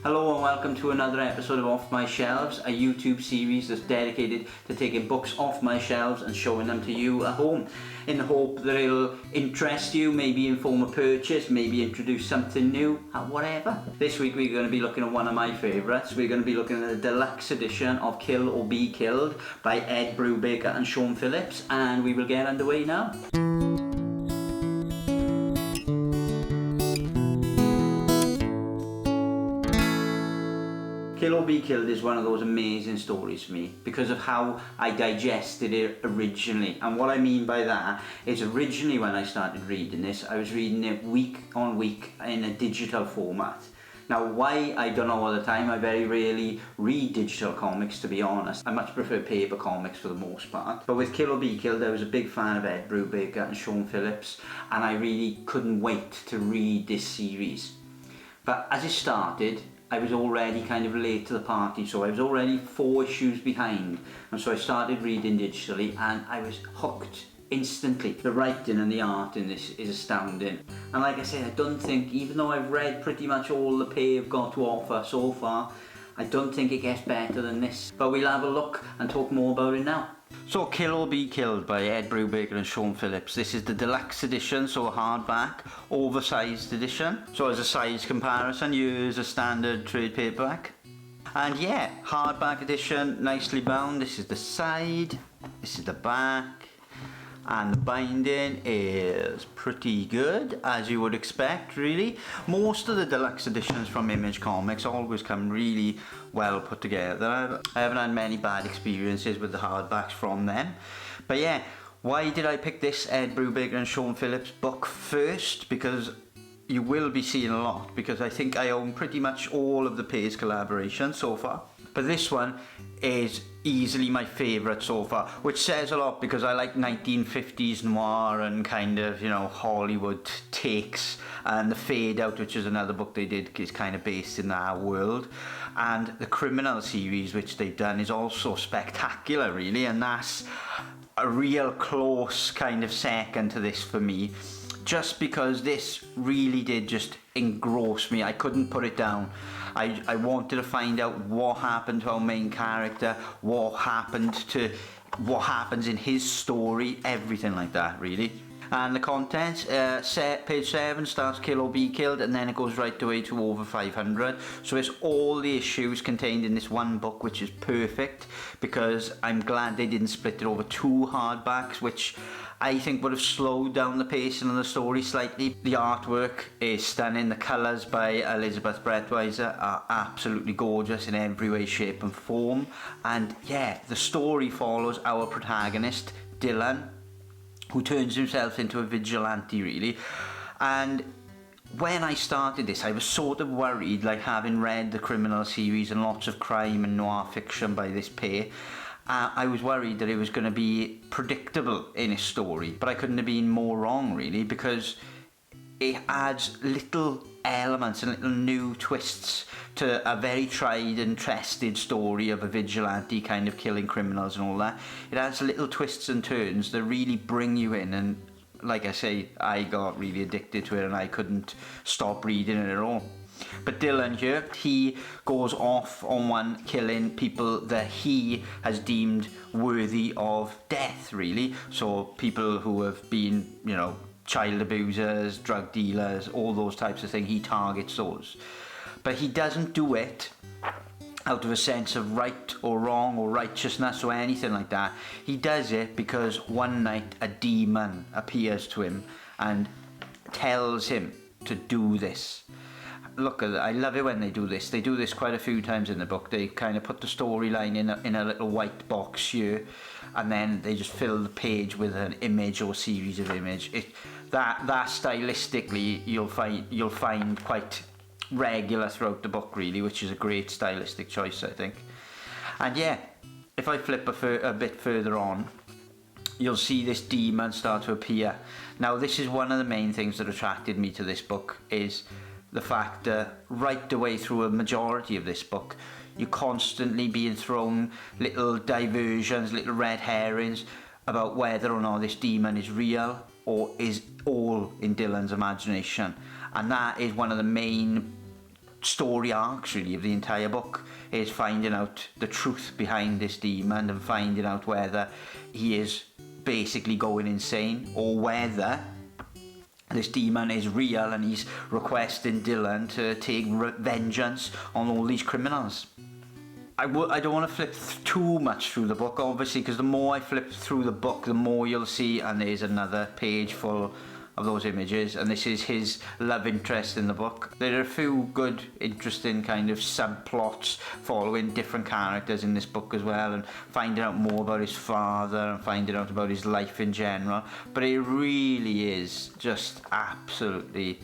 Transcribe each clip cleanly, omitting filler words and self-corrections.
Hello and welcome to another episode of Off My Shelves, a YouTube series that's dedicated to taking books off my shelves and showing them to you at home, in the hope that it'll interest you, maybe inform a purchase, maybe introduce something new, whatever. This week we're going to be looking at one of my favourites. We're going to be looking at the deluxe edition of Kill or Be Killed by Ed Brubaker and Sean Phillips, and we will get underway now. Kill or Be Killed is one of those amazing stories for me because of how I digested it originally. And what I mean by that is originally when I started reading this, I was reading it week on week in a digital format. Now why, I don't know all the time. I very rarely read digital comics, to be honest. I much prefer paper comics for the most part. But with Kill or Be Killed, I was a big fan of Ed Brubaker and Sean Phillips, and I really couldn't wait to read this series. But as it started, I was already kind of late to the party, so I was already 4 issues behind, and so I started reading digitally and I was hooked instantly. The writing and the art in this is astounding, and like I said, I don't think, even though I've read pretty much all the pay I've got to offer so far, I don't think it gets better than this. But we'll have a look and talk more about it now. So Kill or Be Killed by Ed Brubaker and Sean Phillips. This is the deluxe edition, so a hardback, oversized edition. So as a size comparison, use a standard trade paperback. And yeah, hardback edition, nicely bound. This is the side, this is the back, and the binding is pretty good, as you would expect, really. Most of the deluxe editions from Image Comics always come really well put together. I haven't had many bad experiences with the hardbacks from them. But yeah, why did I pick this Ed Brubaker and Sean Phillips book first? Because you will be seeing a lot, because I think I own pretty much all of the Pays collaborations so far. But this one is easily my favourite so far, which says a lot because I like 1950s noir and kind of, you know, Hollywood takes, and The Fade Out, which is another book they did, is kind of based in that world, and the Criminal series which they've done is also spectacular, really, and that's a real close kind of second to this for me, just because this really did just engross me. I couldn't put it down. I wanted to find out what happened to our main character, what happens in his story, everything like that, really. And the contents, page 7 starts Kill or Be Killed, and then it goes right the way to over 500. So it's all the issues contained in this one book, which is perfect, because I'm glad they didn't split it over 2 hardbacks, which I think would have slowed down the pacing of the story slightly. The artwork is stunning. The colours by Elizabeth Brettweiser are absolutely gorgeous in every way, shape and form. And yeah, the story follows our protagonist, Dylan, who turns himself into a vigilante, really. And when I started this, I was sort of worried, like having read the Criminal series and lots of crime and noir fiction by this pair, I was worried that it was going to be predictable in its story, but I couldn't have been more wrong, really, because it adds little elements and little new twists to a very tried and tested story of a vigilante kind of killing criminals and all that. It adds little twists and turns that really bring you in, and like I say, I got really addicted to it and I couldn't stop reading it at all. But Dylan here, he goes off on one, killing people that he has deemed worthy of death, really. So people who have been, you know, child abusers, drug dealers, all those types of things, he targets those. But he doesn't do it out of a sense of right or wrong or righteousness or anything like that. He does it because one night a demon appears to him and tells him to do this. Look, I love it when they do this. They do this quite a few times in the book. They kind of put the storyline in a little white box here, and then they just fill the page with an image or series of images. That stylistically you'll find quite regular throughout the book, really, which is a great stylistic choice, I think. And yeah, if I flip a bit further on, you'll see this demon start to appear. Now, this is one of the main things that attracted me to this book, is the fact that right the way through a majority of this book, you're constantly being thrown little diversions, little red herrings about whether or not this demon is real or is all in Dylan's imagination. And that is one of the main story arcs really of the entire book is finding out the truth behind this demon and finding out whether he is basically going insane or whether this demon is real and he's requesting Dylan to take vengeance on all these criminals. I don't want to flip too much through the book, obviously, because the more I flip through the book, the more you'll see, and there's another page full of those images, and this is his love interest in the book. There are a few good, interesting kind of subplots following different characters in this book as well, and finding out more about his father and finding out about his life in general. But it really is just absolutely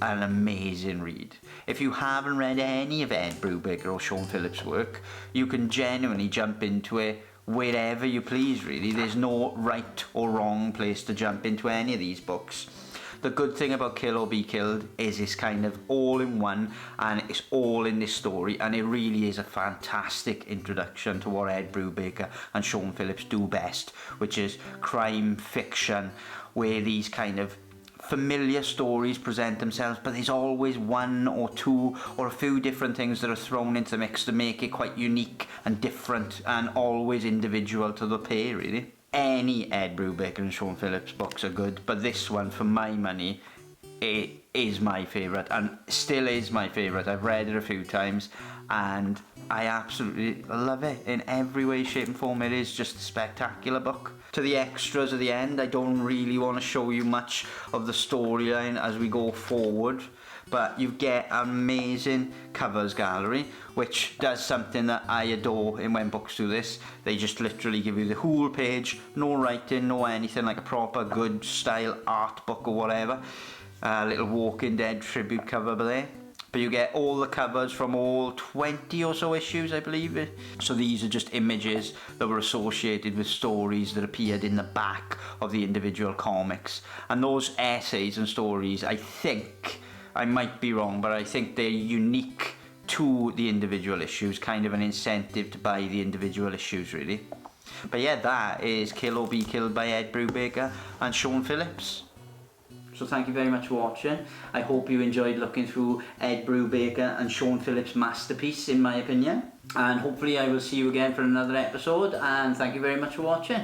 an amazing read. If you haven't read any of Ed Brubaker or Sean Phillips' work, you can genuinely jump into it wherever you please, really. There's no right or wrong place to jump into any of these books. The good thing about Kill or Be Killed is it's kind of all in one, and it's all in this story, and it really is a fantastic introduction to what Ed Brubaker and Sean Phillips do best, which is crime fiction, where these kind of familiar stories present themselves, but there's always one or two or a few different things that are thrown into the mix to make it quite unique and different and always individual to the pair, really. Any Ed Brubaker and Sean Phillips books are good, but this one, for my money, it is my favourite and still is my favourite. I've read it a few times and I absolutely love it in every way, shape and form. It is just a spectacular book. To the extras at the end, I don't really want to show you much of the storyline as we go forward, but you get an amazing covers gallery, which does something that I adore in when books do this. They just literally give you the whole page, no writing, no anything, like a proper good style art book or whatever. A little Walking Dead tribute cover there. But you get all the covers from all 20 or so issues, I believe. So these are just images that were associated with stories that appeared in the back of the individual comics. And those essays and stories, I think, I might be wrong, but I think they're unique to the individual issues, kind of an incentive to buy the individual issues, really. But yeah, that is Kill or Be Killed by Ed Brubaker and Sean Phillips. So thank you very much for watching. I hope you enjoyed looking through Ed Brubaker and Sean Phillips' masterpiece, in my opinion. And hopefully I will see you again for another episode, and thank you very much for watching.